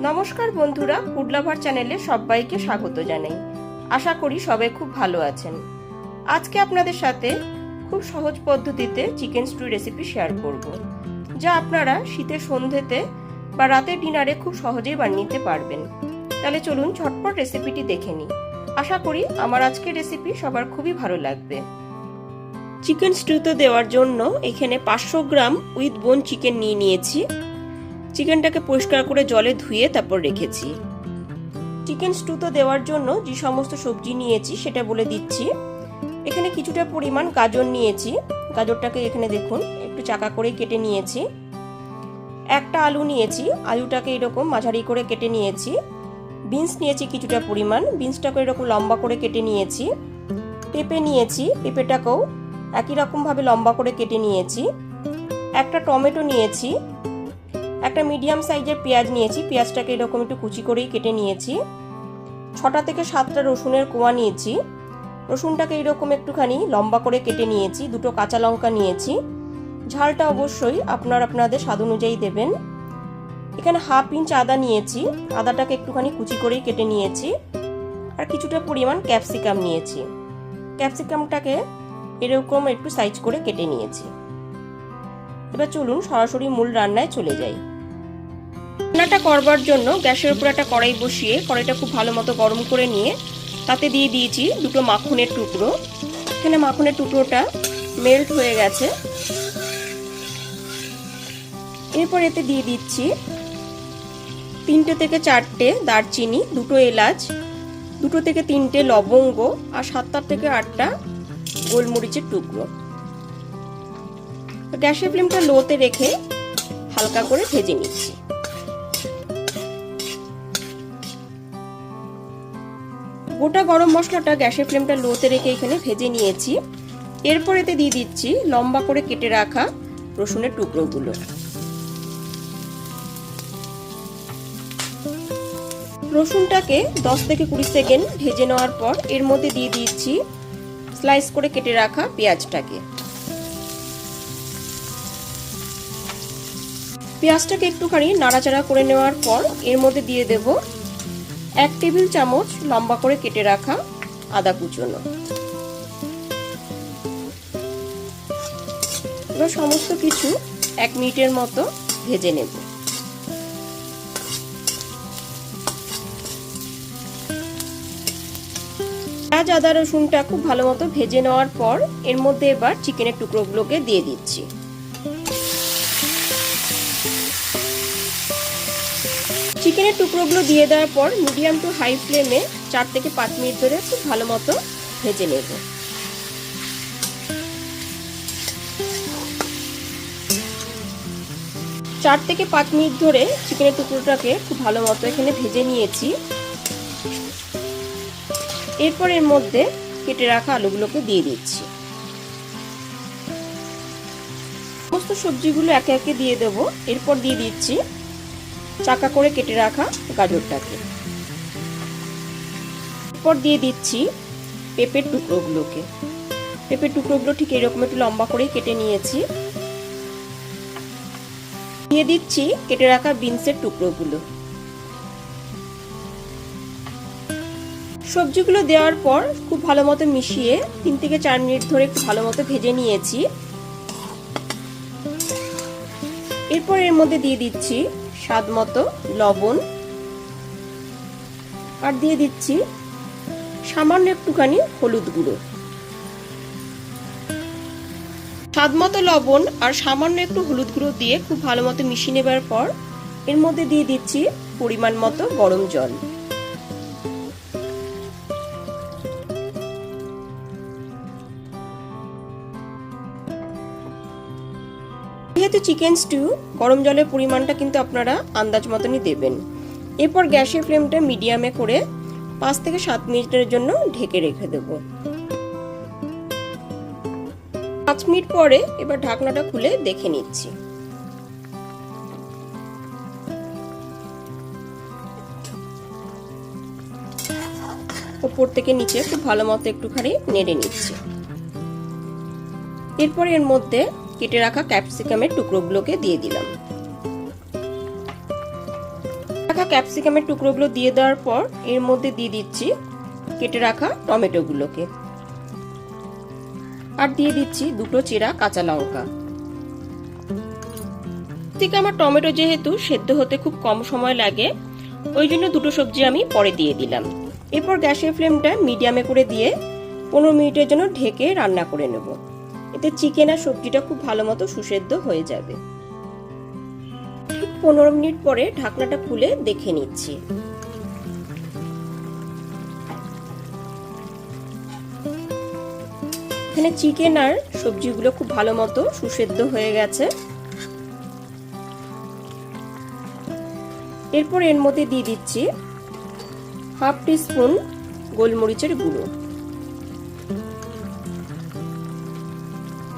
নমস্কার বন্ধুরা, food lover চ্যানেলে সবাইকে স্বাগত জানাই। আশা করি সবাই খুব ভালো আছেন। আজকে আপনাদের সাথে খুব সহজ পদ্ধতিতে চিকেন স্টু রেসিপি শেয়ার করব, যা আপনারা শীতের সন্ধ্যেতে বা রাতের ডিনারে খুব সহজেই বানিয়ে নিতে পারবেন। তাহলে চলুন ঝটপট রেসিপিটি দেখে নিই। আশা করি আমার আজকের রেসিপি সবার খুবই ভালো লাগবে। চিকেন স্টুতে দেওয়ার জন্য এখানে 500 গ্রাম উইথ বোন চিকেন নিয়ে নিয়েছি। চিকেনটাকে পরিষ্কার করে জলে ধুয়ে তারপর রেখেছি। চিকেন স্টুতে দেওয়ার জন্য যে সমস্ত সবজি নিয়েছি সেটা বলে দিচ্ছি। এখানে কিছুটা পরিমাণ গাজর নিয়েছি। গাজরটাকে এখানে দেখুন একটু চাকা করে কেটে নিয়েছি। একটা আলু নিয়েছি, আলুটাকে এরকম মাঝারি করে কেটে নিয়েছি। বিনস নিয়েছি কিছুটা পরিমাণ, বিনসটাকে এরকম লম্বা করে কেটে নিয়েছি। পেঁপে নিয়েছি, পেঁপেটাকেও একই রকমভাবে লম্বা করে কেটে নিয়েছি। একটা টমেটো নিয়েছি। একটা মিডিয়াম সাইজের পেঁয়াজ নিয়েছি, পেঁয়াজটাকে এরকম একটু কুচি করেই কেটে নিয়েছি। 6টা থেকে 7টা রসুনের কোয়া নিয়েছি। রসুনটাকে এরকম একটুখানি লম্বা করে কেটে নিয়েছি। 2টো কাঁচা লঙ্কা নিয়েছি। ঝালটা অবশ্যই আপনাদের স্বাদ অনুযায়ী দেবেন। এখানে 1/2 ইঞ্চ আদা নিয়েছি, আদাটাকে একটুখানি কুচি করেই কেটে নিয়েছি। আর কিছুটা পরিমাণ ক্যাপসিকাম নিয়েছি, ক্যাপসিকামটাকে এরকম একটু সাইজ করে কেটে নিয়েছি। এবার চলুন সরাসরি মূল রান্নায় চলে যাই। রান্নাটা করবার জন্য গ্যাসের উপর একটা কড়াই বসিয়ে কড়াইটা খুব ভালো মতো গরম করে নিয়ে তাতে দিয়ে দিয়েছি 2টো মাখনের টুকরো। এখানে মাখনের টুকরোটা মেল্ট হয়ে গেছে। এরপর এতে দিয়ে দিচ্ছি 3টে থেকে 4টে দারচিনি, 2টো এলাচ, 2টো থেকে 3টে লবঙ্গ আর 7টা থেকে 8টা গোলমরিচের টুকরো। গ্যাসের ফ্লেমটা লোতে রেখে হালকা করে ভেজে নিচ্ছি। গোটা গরম মশলাটা গ্যাসের ফ্লেমটা লোতে রেখে এখানে ভেজে নিয়েছি। এরপর এতে দিয়ে দিচ্ছি লম্বা করে কেটে রাখা রসুনের টুকরোগুলো। রসুনটাকে 10 থেকে 20 সেকেন্ড ভেজে নেওয়ার পর এর মধ্যে দিয়ে দিচ্ছি স্লাইস করে কেটে রাখা পেঁয়াজটাকে। পেঁয়াজটাকে একটুখানি নাড়াচাড়া করে নেওয়ার পর এর মধ্যে দিয়ে দেব 1 টেবিল চামচ লম্বা করে কেটে রাখা আদা কুচনো। এবার সমস্ত কিছু 1 মিনিটের মতো ভেজে নেব। পেঁয়াজ আদা রসুনটা খুব ভালো মতো ভেজে নেওয়ার পর এর মধ্যে এবার চিকেনের টুকরোগুলোকে দিয়ে দিচ্ছি। চিকেনের টুকরোগুলো দিয়ে দেওয়ার পর মিডিয়াম টু হাই ফ্লেমে 4 থেকে 5 মিনিট ধরে খুব ভালো মতো ভেজে নেব। চার থেকে 5 মিনিট ধরে চিকেনের টুকরোটাকে খুব ভালো মতো এখানে ভেজে নিয়েছি। এরপর এর মধ্যে কেটে রাখা আলুগুলোকে দিয়ে দিচ্ছি। সমস্ত সবজিগুলো একে একে দিয়ে দেব। এরপর দিয়ে দিচ্ছি চাকা করে কেটে রাখা গাজরটাকে। এরপর দিয়ে দিচ্ছি পেঁপের টুকরোগুলোকে। পেঁপের টুকরোগুলো ঠিক এরকম একটু লম্বা করেই কেটে নিয়েছি। দিয়ে দিচ্ছি কেটে রাখা বিনসের টুকরোগুলো। সবজিগুলো দেওয়ার পর খুব ভালো মতো মিশিয়ে 3 থেকে 4 মিনিট ধরে একটু ভালো মতো ভেজে নিয়েছি। এরপর এর মধ্যে দিয়ে দিচ্ছি স্বাদ মতো লবণ আর দিয়ে দিচ্ছি সামান্য একটুখানি হলুদ গুঁড়ো। স্বাদ মতো লবণ আর সামান্য একটু হলুদ গুঁড়ো দিয়ে খুব ভালো মতো মিশিয়ে নেবার পর এর মধ্যে দিয়ে দিচ্ছি পরিমাণ মতো গরম জল। যেহেতু চিকেন স্টু, গরম জলের পরিমাণটা কিন্তু আপনারা আন্দাজ মতনই দেবেন। এরপর গ্যাসের ফ্লেমটা মিডিয়ামে করে 5 থেকে 7 মিনিটের জন্য ঢেকে রেখে দেব। 5 মিনিট পরে এবার ঢাকনাটা খুলে দেখে নিচ্ছি। উপর থেকে নিচে খুব ভালো মতো একটুখানি নেড়ে নিচ্ছি। এরপর এর মধ্যে কেটে রাখা ক্যাপসিকামের টুকরোগুলোকে দিয়ে দিলাম। রাখা ক্যাপসিকামের টুকরোগুলো দিয়ে দেওয়ার পর এর মধ্যে দিয়ে দিচ্ছি কেটে রাখা টমেটোগুলোকে, আর দিয়ে দিচ্ছি দুটো চেরা কাঁচা লঙ্কা। আমার টমেটো যেহেতু সেদ্ধ হতে খুব কম সময় লাগে, ওই জন্য দুটো সবজি আমি পরে দিয়ে দিলাম। এরপর গ্যাসের ফ্লেমটা মিডিয়ামে করে দিয়ে 15 মিনিটের জন্য ঢেকে রান্না করে নেব। এতে চিকেন আর সবজিটা খুব ভালো মতো সুসেদ্ধ হয়ে যাবে। 15 মিনিট পরে ঢাকনাটা খুলে দেখে নিচ্ছি। এখানে চিকেন আর সবজিগুলো খুব ভালো মতো সুসেদ্ধ হয়ে গেছে। এরপর এর মধ্যে দিয়ে দিচ্ছি হাফ টিস্পুন গোলমরিচের গুঁড়ো।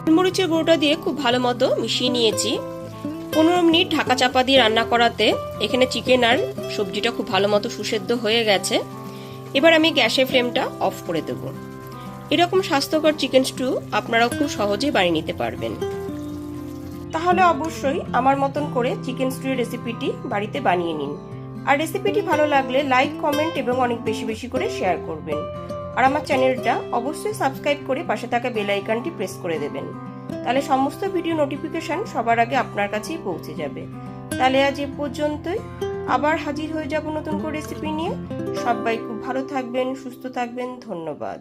গোলমরিচের গুঁড়োটা দিয়ে খুব ভালো মতো মিশিয়ে নিয়েছি। 15 মিনিট ঢাকা চাপা দিয়ে রান্না করাতে এখানে চিকেন আর সবজিটা খুব ভালো মতো সুসেদ্ধ হয়ে গেছে। এবার আমি গ্যাসের ফ্লেমটা অফ করে দেব। এরকম স্বাস্থ্যকর চিকেন স্টু আপনারাও খুব সহজেই বানিয়ে নিতে পারবেন। তাহলে অবশ্যই আমার মতন করে চিকেন স্টু এর রেসিপিটি বাড়িতে বানিয়ে নিন। আর রেসিপিটি ভালো লাগলে লাইক, কমেন্ট এবং অনেক বেশি বেশি করে শেয়ার করবেন। আর আমার চ্যানেলটা অবশ্যই সাবস্ক্রাইব করে পাশে থাকা বেল আইকনটি প্রেস করে দেবেন। তাহলে সমস্ত ভিডিও নোটিফিকেশন সবার আগে আপনার কাছেই পৌঁছে যাবে। তাহলে আজ এ পর্যন্তই, আবার হাজির হয়ে যাব নতুন করে রেসিপি নিয়ে। সবাই খুব ভালো থাকবেন, সুস্থ থাকবেন। ধন্যবাদ।